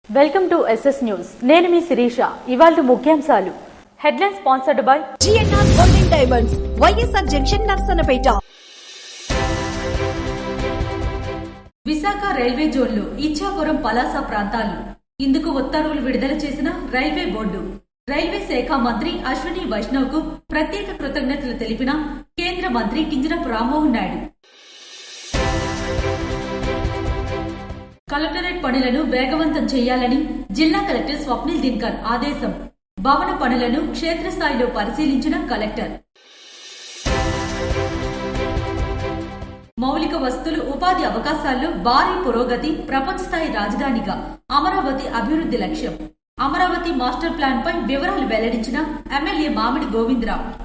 Welcome to SS news. నేను మీ శిరీష. ఇవాళ ముఖ్యాంశాలు. Headline sponsored by GNR golden diamonds, YSR junction, Narasannapeta. Visakha railway జోన్లో ఇచ్చాపురం పలాస ప్రాంతాలు. ఇందుకు ఉత్తర్వులు విడుదల చేసిన రైల్వే బోర్డు. రైల్వే శాఖ మంత్రి అశ్విని వైష్ణవ్ కు ప్రత్యేక కృతజ్ఞతలు తెలిపిన కేంద్ర మంత్రి కింజరాపు రామ్మోహన్ నాయుడు. కలెక్టరేట్ పనులను వేగవంతం చేయాలని జిల్లా కలెక్టర్ స్వప్నిల్ దినకర్ ఆదేశం. భవన పనులను క్షేత్రస్థాయిలో పరిశీలించిన కలెక్టర్. మౌలిక వసతులు, ఉపాధి అవకాశాల్లో భారీ పురోగతి. ప్రపంచ స్థాయి రాజధానిగా అమరావతి అభివృద్ధి లక్ష్యం. అమరావతి మాస్టర్ ప్లాన్ పై వివరాలు వెల్లడించిన ఎమ్మెల్యే మామిడి గోవిందరావు.